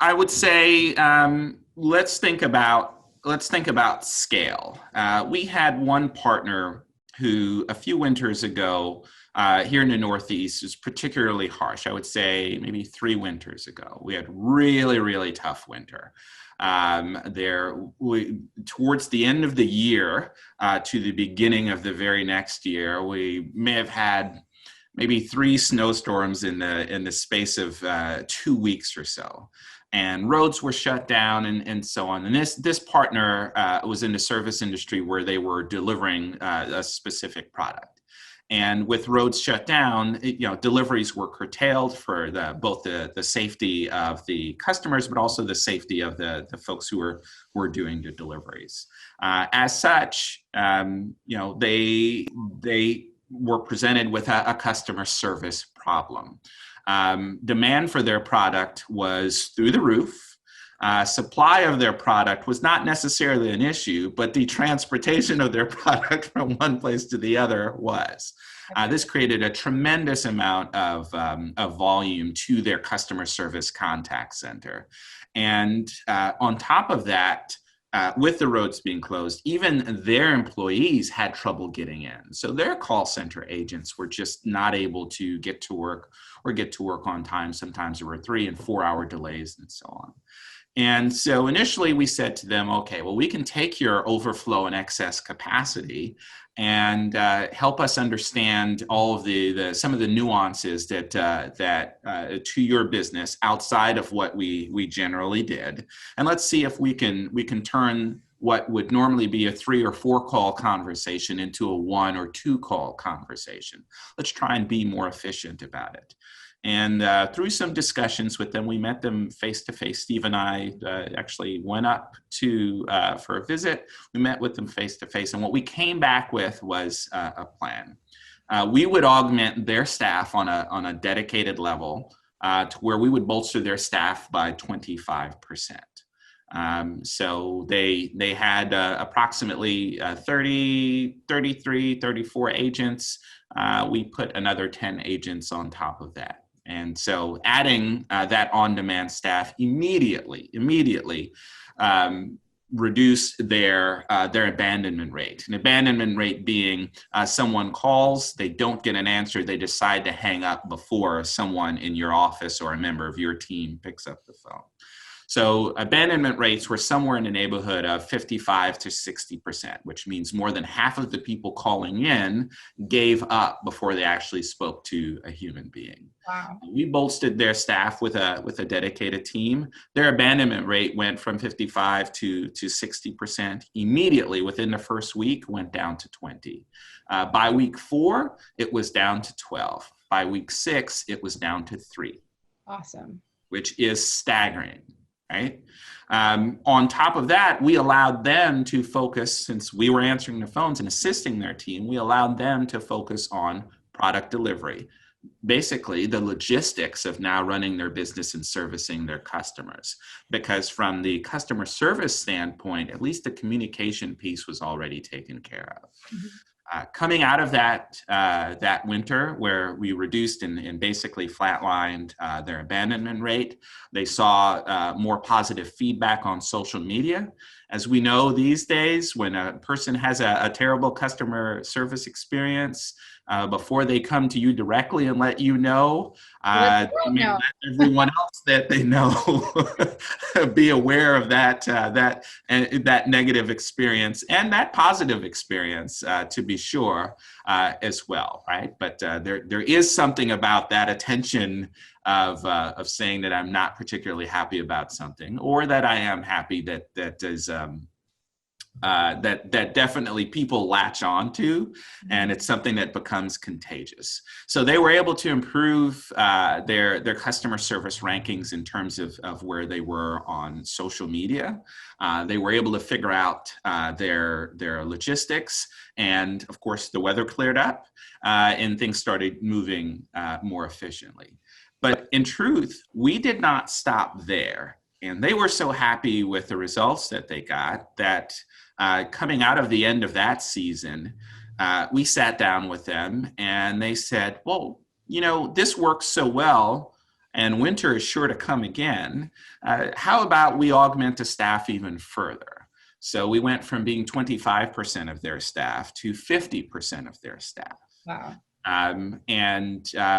I would say let's think about scale. We had one partner who a few winters ago here in the Northeast was particularly harsh. I would say maybe 3 winters ago. We had really tough winter. Towards the end of the year to the beginning of the very next year, we may have had maybe 3 snowstorms in the space of 2 weeks or so, and roads were shut down and so on. And this partner was in the service industry where they were delivering a specific product. And with roads shut down, deliveries were curtailed for both the safety of the customers, but also the safety of the folks who were doing the deliveries. As such, they were presented with a customer service problem. Demand for their product was through the roof. Supply of their product was not necessarily an issue, but the transportation of their product from one place to the other was. This created a tremendous amount of volume to their customer service contact center. And on top of that, with the roads being closed, even their employees had trouble getting in. So their call center agents were just not able to get to work on time. Sometimes there were 3 and 4 hour delays and so on. And so initially we said to them, okay, well, we can take your overflow and excess capacity and help us understand all of some of the nuances that to your business outside of what we generally did. And let's see if we can turn what would normally be a 3 or 4 call conversation into a 1 or 2 call conversation. Let's try and be more efficient about it. And through some discussions with them, we met them face to face. Steve and I actually went up for a visit. We met with them face to face. And what we came back with was a plan. We would augment their staff on a dedicated level to where we would bolster their staff by 25%. So they had approximately 33, 34 agents. We put another 10 agents on top of that. And so adding that on-demand staff immediately reduced their abandonment rate. An abandonment rate being someone calls, they don't get an answer, they decide to hang up before someone in your office or a member of your team picks up the phone. So abandonment rates were somewhere in the neighborhood of 55 to 60%, which means more than half of the people calling in gave up before they actually spoke to a human being. Wow. We bolstered their staff with a dedicated team. Their abandonment rate went from 55 to 60%. Immediately within the first week, went down to 20. By week 4, it was down to 12. By week 6, it was down to 3. Awesome. Which is staggering. Right. On top of that, we allowed them to focus, since we were answering the phones and assisting their team, we allowed them to focus on product delivery. Basically, the logistics of now running their business and servicing their customers. Because from the customer service standpoint, at least the communication piece was already taken care of. Mm-hmm. Coming out of that winter, where we reduced and basically flatlined their abandonment rate, they saw more positive feedback on social media. As we know these days, when a person has a terrible customer service experience, before they come to you directly and let you know, let everyone else that they know be aware of that negative experience and that positive experience, to be sure, as well, right? But there is something about that attention of saying that I'm not particularly happy about something, or that I am happy that is that definitely people latch on to, and it's something that becomes contagious. So they were able to improve their customer service rankings in terms of where they were on social media. They were able to figure out their logistics, and of course the weather cleared up and things started moving more efficiently. But in truth, we did not stop there. And they were so happy with the results that they got that coming out of the end of that season, we sat down with them and they said, well, this works so well. and winter is sure to come again. How about we augment the staff even further? So we went from being 25% of their staff to 50% of their staff. Wow.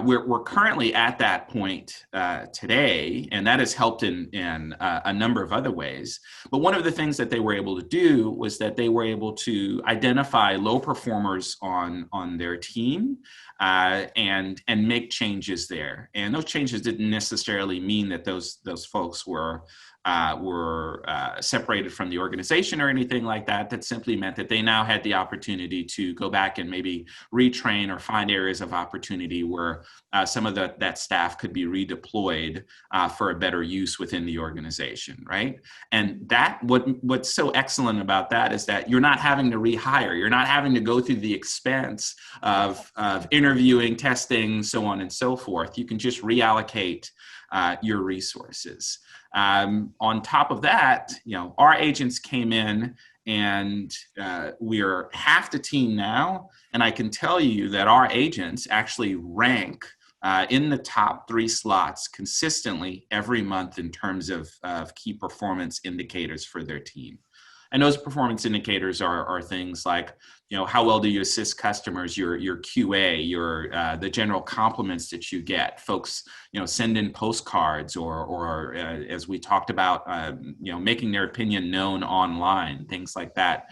We're currently at that point today, and that has helped in a number of other ways. But one of the things that they were able to do was that they were able to identify low performers on their team and make changes there. And those changes didn't necessarily mean that those folks were separated from the organization or anything like that. That simply meant that they now had the opportunity to go back and maybe retrain or find areas of opportunity where some of that staff could be redeployed for a better use within the organization, right? And what's so excellent about that is that you're not having to rehire. You're not having to go through the expense of interviewing, testing, so on and so forth. You can just reallocate your resources. On top of that, our agents came in, and we're half the team now. And I can tell you that our agents actually rank in the top 3 slots consistently every month in terms of key performance indicators for their team. And those performance indicators are things like, how well do you assist customers, your QA, the general compliments that you get. Folks, send in postcards or as we talked about, making their opinion known online, things like that,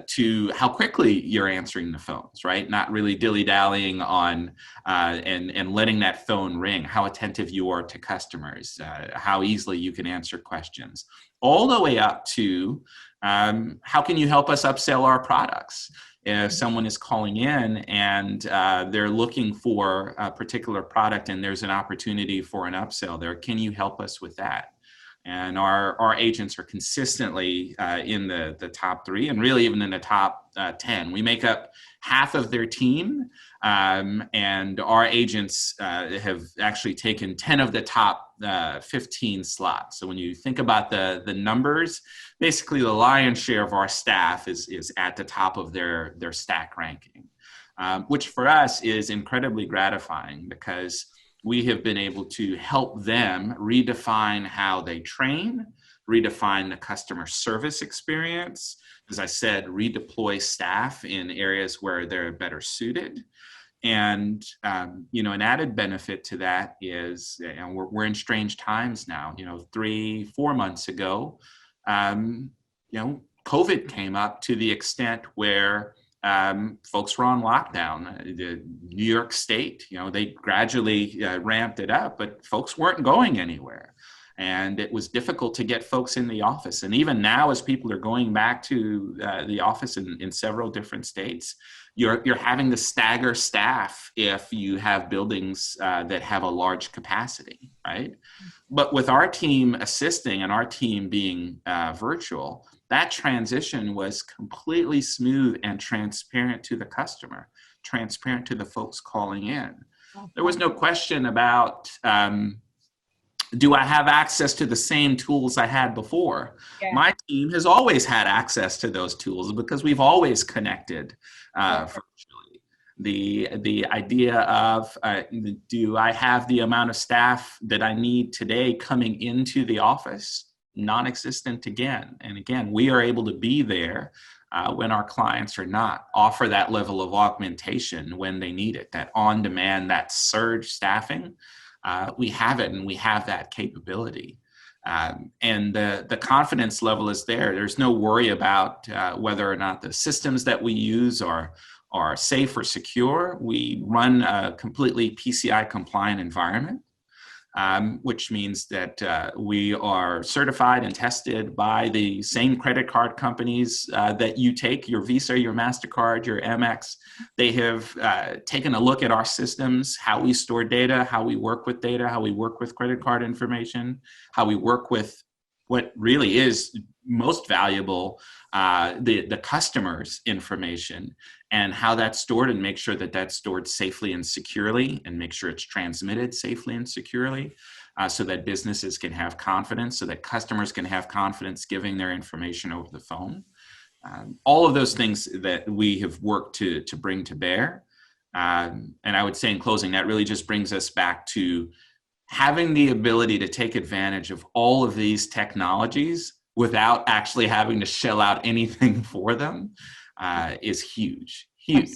to how quickly you're answering the phones, right? Not really dilly-dallying on and letting that phone ring, how attentive you are to customers, how easily you can answer questions, all the way up to how can you help us upsell our products? If someone is calling in and they're looking for a particular product and there's an opportunity for an upsell there, can you help us with that? And our agents are consistently in the top 3 and really even in the top 10. We make up half of their team, and our agents have actually taken 10 of the top 15 slots. So when you think about the numbers, basically the lion's share of our staff is at the top of their stack ranking, which for us is incredibly gratifying because we have been able to help them redefine how they train, redefine the customer service experience. As I said, redeploy staff in areas where they're better suited. And, an added benefit to that is, we're in strange times now. 3-4 months ago, COVID came up to the extent where folks were on lockdown. The New York State, they gradually ramped it up, but folks weren't going anywhere. And it was difficult to get folks in the office. And even now, as people are going back to the office in several different states, you're having to stagger staff if you have buildings that have a large capacity, right? But with our team assisting and our team being virtual, that transition was completely smooth and transparent to the customer, transparent to the folks calling in. There was no question about, do I have access to the same tools I had before? Yeah. My team has always had access to those tools because we've always connected virtually. The idea of, do I have the amount of staff that I need today coming into the office? Non-existent again. And again, we are able to be there when our clients are not, offer that level of augmentation when they need it, that on-demand, that surge staffing. We have it, and we have that capability. And the confidence level is there. There's no worry about whether or not the systems that we use are safe or secure. We run a completely PCI compliant environment, which means that we are certified and tested by the same credit card companies that you take, your Visa, your MasterCard, your Amex. They have taken a look at our systems, how we store data, how we work with data, how we work with credit card information, how we work with what really is most valuable, the customer's information, and how that's stored, and make sure that that's stored safely and securely, and make sure it's transmitted safely and securely, so that businesses can have confidence, so that customers can have confidence giving their information over the phone. All of those things that we have worked to bring to bear. And I would say in closing, that really just brings us back to having the ability to take advantage of all of these technologies without actually having to shell out anything for them is huge, huge.